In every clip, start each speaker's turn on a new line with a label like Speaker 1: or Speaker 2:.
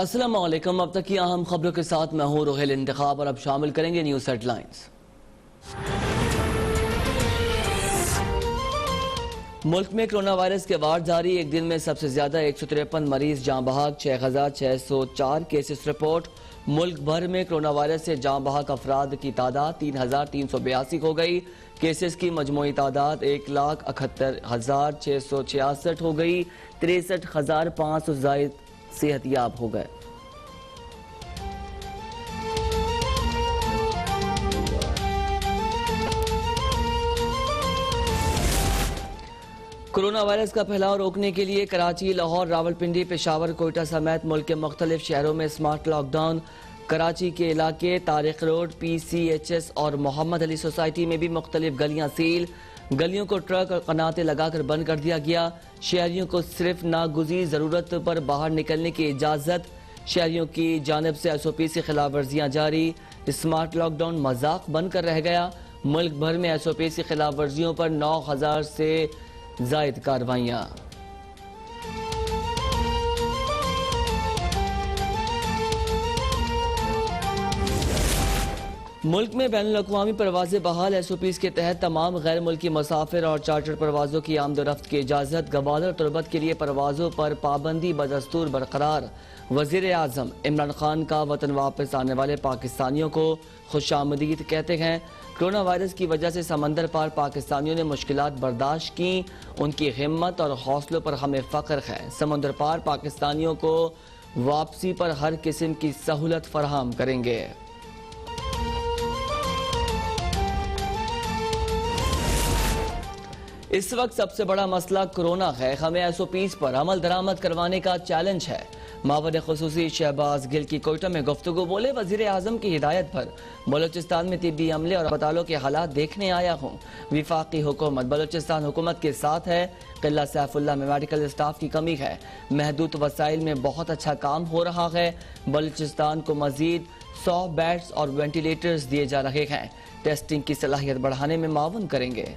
Speaker 1: अस्सलाम वालेकुम। अब तक की अहम खबरों के साथ मैं हूं रोहेल इंतखाब और अब शामिल करेंगे न्यूज हेडलाइंस। मुल्क में कोरोना वायरस के वार जारी। एक दिन में सबसे ज्यादा 153 मरीज जाँ बहक, 6,604 केसेस रिपोर्ट। मुल्क भर में कोरोना वायरस से जाँ बहक अफराद की तादाद 3,382 हो गई। केसेस की मजमूई तादाद 1,78,666 हो गई। 63,500 जायद सेहतयाब हो गए। कोरोना वायरस का फैलाव रोकने के लिए कराची, लाहौर, रावलपिंडी, पेशावर, कोयटा समेत मुल्क के मुख्तलिफ शहरों में स्मार्ट लॉकडाउन। कराची के इलाके तारिक रोड, PCHS और मोहम्मद अली सोसाइटी में भी मुख्तलिफ गलियां सील। गलियों को ट्रक और कनाते लगाकर बंद कर दिया गया। शहरियों को सिर्फ नागुज़ीर जरूरत पर बाहर निकलने की इजाजत। शहरियों की जानिब से SOP से खिलाफ वर्जियाँ जारी। स्मार्ट लॉकडाउन मजाक बनकर रह गया। मुल्क भर में SOP से खिलाफ वर्जियों पर 9,000 से जायद कार्रवाइयाँ। मुल्क में बैनुल-अक़वामी परवाज़ें बहाल। SOPs के तहत तमाम गैर मुल्की मुसाफिर और चार्टर परवाज़ों की आमदोरफ्त की इजाज़त। गवादर तुरबत के लिए परवाज़ों पर पाबंदी बदस्तूर बरकरार। वज़ीर आज़म इमरान खान का वतन वापस आने वाले पाकिस्तानियों को खुशामदीद कहते हैं। कोरोना वायरस की वजह से समंदर पार पाकिस्तानियों ने मुश्किलात बर्दाश्त की। उनकी हिम्मत और हौसलों पर हमें फ़ख्र है। समंदर पार पाकिस्तानियों को वापसी पर हर किस्म की सहूलत फराहम करेंगे। इस वक्त सबसे बड़ा मसला कोरोना है। हमें SOPs पर अमल दरामद करवाने का चैलेंज है। मावर खुसूसी शहबाज गिल की कोयटा में गुफ्तगू। बोले, वजीर आजम की हिदायत पर बलोचिस्तान में तिब्बी अमले और अस्पतालों के हालात देखने आया हूँ। विफाकी हुकूमत बलोचिस्तान हुकूमत के साथ है। किला सैफुल्ला में मेडिकल स्टाफ की कमी है। महदूद वसाइल में बहुत अच्छा काम हो रहा है। बलोचिस्तान को मजीद 100 बेड्स और वेंटिलेटर्स दिए जा रहे हैं। टेस्टिंग की सलाहियत बढ़ाने में मावन करेंगे।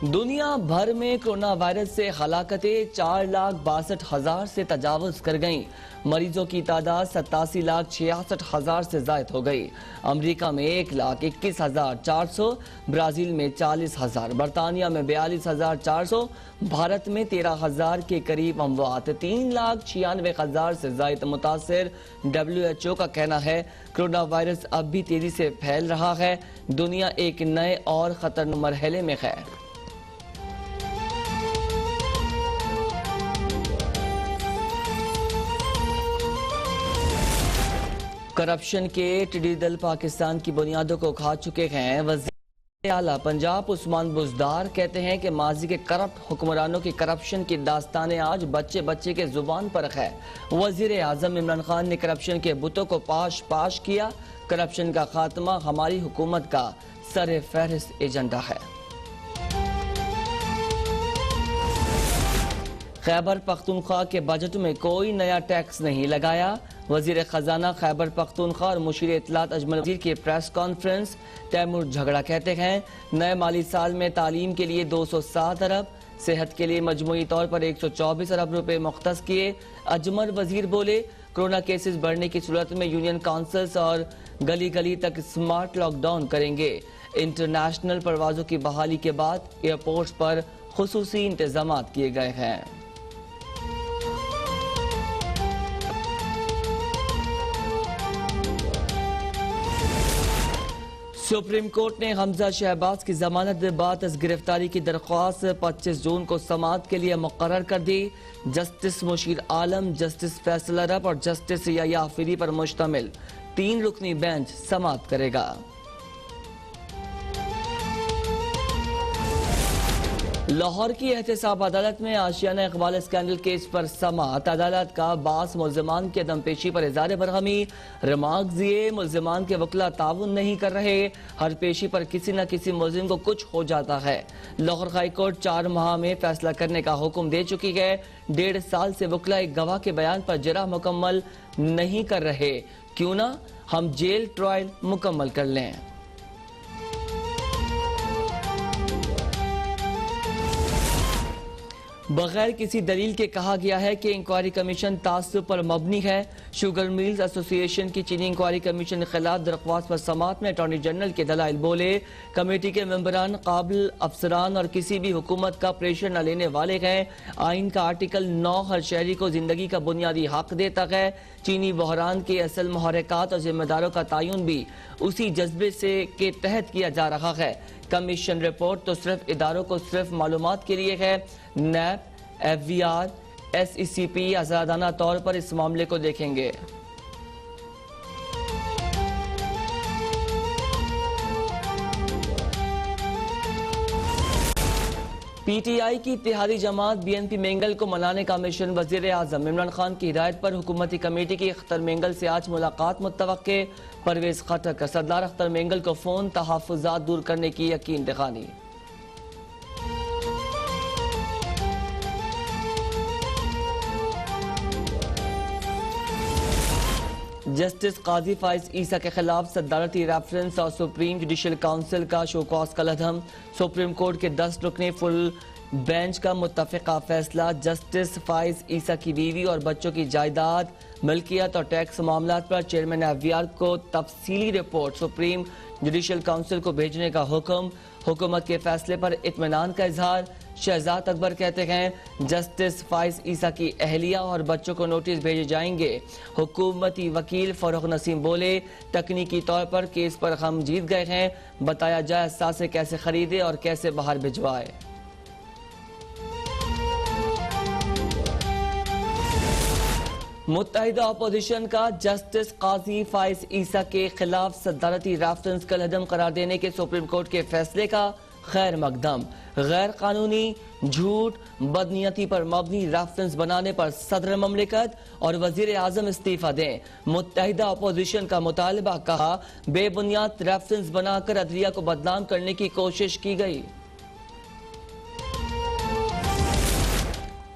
Speaker 1: दुनिया भर में कोरोना वायरस से हलाकतें 4,62,000 से तजावुज कर गईं। मरीजों की तादाद 87,66,000 से जायद हो गई। अमेरिका में 1,21,400, ब्राजील में 40,000, बरतानिया में 42,400, भारत में 13,000 के करीब अमवात। 3,96,000 से जायद मुतासिर। WHO का कहना है कोरोना वायरस अब भी तेजी से फैल रहा है। दुनिया एक नए और खतरनाक मरहले में है। करप्शन के टिड्डी दल पाकिस्तान की बुनियादों को खा चुके हैं। वज़ीर आला पंजाब उस्मान बुज़दार कहते हैं कि माजी के करप्ट हुक्मरानों की करप्शन की दास्तानें आज बच्चे बच्चे के जुबान पर है। वज़ीर आज़म इमरान खान ने करप्शन के बुतों को पाश किया। करप्शन का खात्मा हमारी हुकूमत का सर फहरिस्त एजेंडा है। खैबर पख्तूनख्वा के बजट में कोई नया टैक्स नहीं लगाया। वजीर खजाना खैबर पख्तूनख्वा और मुशीर इत्तलात अजमल वजीर की प्रेस कॉन्फ्रेंस। तैमूर झगड़ा कहते हैं नए माली साल में तालीम के लिए 207 अरब, सेहत के लिए मजमूई तौर पर 124 अरब रुपए मुख्तस किए। अजमल वजीर बोले, कोरोना केसेस बढ़ने की सूरत में यूनियन काउंसिल्स और गली गली तक स्मार्ट लॉकडाउन करेंगे। इंटरनेशनल परवाजों की बहाली के बाद एयरपोर्ट्स पर खुसूसी इंतजाम किए गए हैं। सुप्रीम कोर्ट ने हमजा शहबाज की जमानत बाद गिरफ्तारी की दरख्वास्त 25 जून को समाअत के लिए मुकर्रर कर दी। जस्टिस मुशीर आलम, जस्टिस फैसल अरब और जस्टिस याया आफरी पर मुश्तमिल 3 रुकनी बेंच समाअत करेगा। लाहौर की एहतसाब अदालत में आशियाना इकबाल स्कैंडल केस पर समाअत। अदालत का बास मुल्जिमान की अदमपेशी पर इज़हार बरहमी। रिमार्क दिए, मुल्जिमान के वकला ताउन नहीं कर रहे। हर पेशी पर किसी न किसी मुल्जिम को कुछ हो जाता है। लाहौर हाई कोर्ट 4 माह में फैसला करने का हुक्म दे चुकी है। 1.5 साल से वकला एक गवाह के बयान पर जरा मुकम्मल नहीं कर रहे। क्यों ना हम जेल ट्रायल मुकम्मल कर लें। बगैर किसी दलील के कहा गया है कि इंक्वायरी कमीशन तासुब पर मबनी है। शुगर मिल्स एसोसिएशन की चीनी इंक्वायरी कमीशन के खिलाफ दरख्वास्त पर समात में अटॉर्नी जनरल के दलाइल बोले। कमेटी के मेंबरान काबिल अफसरान और किसी भी हुकूमत का प्रेशर न लेने वाले हैं। आइन का आर्टिकल 9 हर शहरी को जिंदगी का बुनियादी हक देता है। चीनी बहरान के असल महरकात और जिम्मेदारों का तयन भी उसी जज्बे से के तहत किया जा रहा है। कमीशन रिपोर्ट तो सिर्फ इदारों को सिर्फ मालूमात के लिए है। नैप, FVR, SECP आजादाना तौर पर इस मामले को देखेंगे। PTI की इत्तेहादी जमात BNP मेंगल को मनाने का मिशन। वजीर आजम इमरान खान की हिदायत पर हुकूमती कमेटी की अख्तर मेंगल से आज मुलाकात मुत्तवक्के। परवेज खटक सरदार अख्तर मेंगल को फोन तहफ़्फ़ुज़ात दूर करने की यकीन दिखानी। जस्टिस काजी फाइज ईसा के खिलाफ सदारती रेफरेंस और सुप्रीम जुडिशल काउंसिल का शोकॉज कलअदम। सुप्रीम कोर्ट के 10 रुकनी फुल बेंच का मुत्तफ़िका फैसला। जस्टिस फाइज ईसा की बीवी और बच्चों की जायदाद, मिल्कियत और टैक्स मामलात पर चेयरमैन FVR को तफसीली रिपोर्ट सुप्रीम जुडिशल काउंसिल को भेजने का हुक्म। हुकूमत के फैसले पर इत्मीनान का इजहार। शहजाद अकबर कहते हैं जस्टिस फाइज ईसा की अहलिया और बच्चों को नोटिस भेजे जाएंगे। हुकूमती वकील फरोख नसीम बोले तकनीकी तौर पर केस पर हम जीत गए हैं। बताया जाए असासे कैसे खरीदे और कैसे बाहर भिजवाए। मुत्तहिदा अपोजिशन का जस्टिस काजी फाइज ईसा के खिलाफ सदारती रेफरेंस कलअदम करार देने के सुप्रीम कोर्ट के फैसले का खैर मकदम। गैर कानूनी, झूठ, बदनीयती पर मबनी रेफरेंस बनाने पर सदर ममलिकत और वजीर आजम इस्तीफा दें। मुत्तहिदा अपोजिशन का मुतालबा, कहा बेबुनियाद रेफरेंस बनाकर अदलिया को बदनाम करने की कोशिश की गई।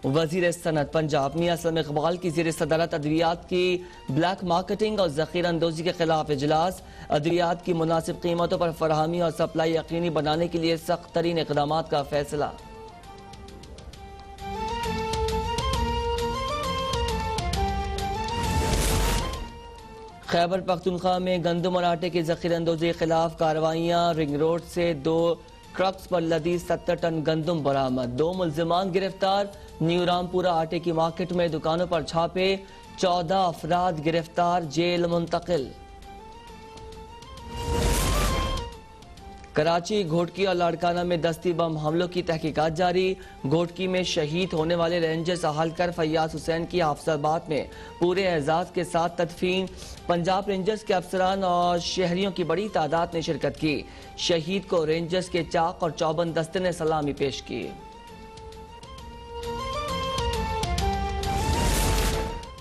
Speaker 1: वजीर सनत पंजाब मियां सलीम इकबाल की ज़ेर सदारत अद्वियात की ब्लैक मार्केटिंग और ज़ख़ीरा अंदोज़ी के खिलाफ इजलास। अद्वियात की मुनासिब कीमतों पर फराहमी और सप्लाई यकीनी बनाने के लिए सख्त तरीन इक़दाम का फैसला। खैबर पख्तूनख्वा में गंदम और आटे की ज़ख़ीरा अंदोज़ी के खिलाफ कार्रवाइयाँ। रिंग रोड से 2 ट्रक्स पर लदी 70 टन गंदम बरामद। 2 मुल्जिमान गिरफ्तार। न्यू रामपुरा आटे की मार्केट में दुकानों पर छापे। 14 अफराद गिरफ्तार, जेल मुंतकिल। कराची, घोटकी और लाड़काना में दस्ती बम हमलों की तहकीकात जारी। घोटकी में शहीद होने वाले रेंजर सहालकर फैयाज हुसैन की हाफिजाबाद में पूरे एजाज के साथ तदफीन। पंजाब रेंजर्स के अफसरान और शहरियों की बड़ी तादाद ने शिरकत की। शहीद को रेंजर्स के चाक और चौबंद दस्ते ने सलामी पेश की।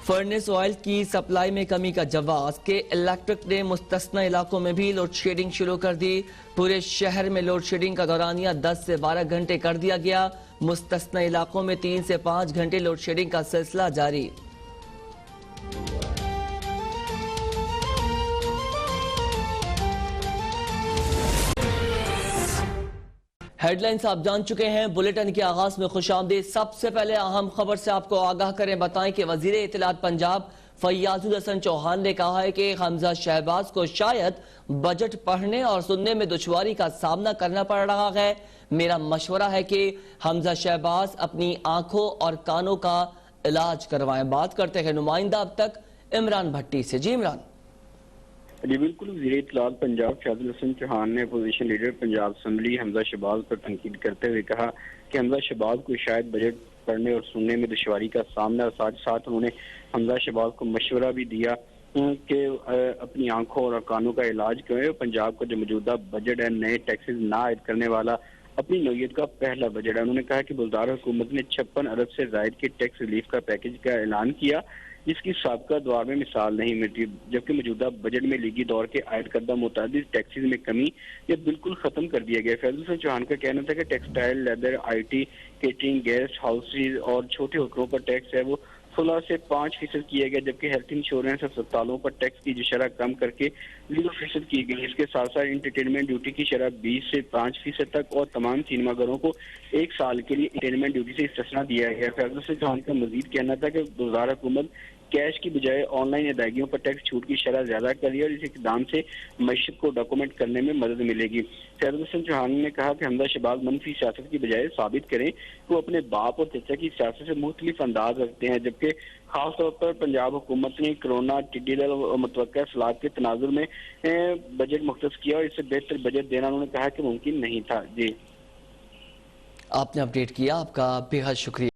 Speaker 1: फर्नेस ऑयल की सप्लाई में कमी का जवाब के इलेक्ट्रिक ने मुस्तस्ना इलाकों में भी लोड शेडिंग शुरू कर दी। पूरे शहर में लोड शेडिंग का दौरानिया 10 से 12 घंटे कर दिया गया। मुस्तस्ना इलाकों में 3 से 5 घंटे लोड शेडिंग का सिलसिला जारी। हेडलाइंस आप जान चुके हैं। बुलेटिन के आगाज में खुशामदीद। सबसे पहले अहम खबर से आपको आगाह करें। बताएं कि वजीर इत्तलात पंजाब फैयाजुल हसन चौहान ने कहा है कि हमजा शहबाज को शायद बजट पढ़ने और सुनने में दुश्वारी का सामना करना पड़ रहा है। मेरा मशवरा है कि हमजा शहबाज अपनी आंखों और कानों का इलाज करवाएं। बात करते हैं नुमाइंदा अब तक इमरान भट्टी से। जी इमरान।
Speaker 2: जी बिल्कुल, वज़ीर इत्तलात पंजाब फैयाजुल हसन चौहान ने opposition leader Punjab assembly Hamza Shahbaz पर तनकीद करते हुए कहा कि हमजा शहबाज को शायद बजट पढ़ने और सुनने में दुश्वारी का सामना। साथ साथ उन्होंने हमजा शहबाज को मशवरा भी दिया कि अपनी आंखों और कानों का इलाज करें। पंजाब का जो मौजूदा बजट है नए टैक्सेस ना आयद करने वाला अपनी नौयत का पहला बजट है। उन्होंने कहा कि बुलदार हुकूमत ने 56 अरब से जायद के टैक्स रिलीफ का पैकेज का ऐलान किया, जिसकी साबका दौर में मिसाल नहीं मिलती। जबकि मौजूदा बजट में लीगी दौर के आयद करदा मुतादिद टैक्सेस में कमी ये बिल्कुल खत्म कर दिया गया। फैजुल हसन चौहान का कहना था कि textile, leather, IT, catering, guest houses और छोटे होटलों पर टैक्स है वो 16 से 5% किया गया, जबकि हेल्थ इंश्योरेंस अस्पतालों पर टैक्स की जो शरह कम करके 0% की गई। इसके साथ साथ इंटरटेनमेंट ड्यूटी की शरह 20 से 5% तक और तमाम सिनेमाघरों को 1 साल के लिए इंटरटेनमेंट ड्यूटी से इस्तिस्ना दिया गया। फैसले से चौहान का मजीद कहना था कि वज़ारत हुकूमत कैश की बजाय ऑनलाइन अदायगियों पर टैक्स छूट की शरह ज्यादा कर रही है और इस इकदाम से मईशत को डॉक्यूमेंट करने में मदद मिलेगी। फैजल हसन चौहान ने कहा कि हमजा शहबाज मनफी सियासत की बजाय साबित करें कि वो अपने बाप और चचा की सियासत से मुख्तलिफ अंदाज रखते हैं, जबकि खासतौर पर पंजाब हुकूमत ने कोरोना, टिड्डी दल और मुतवक्किल सैलाब के तनाजुर में बजट मुख्तस किया और इससे बेहतर बजट देना उन्होंने कहा कि मुमकिन नहीं था। जी,
Speaker 1: आपने अपडेट किया, आपका बेहद शुक्रिया।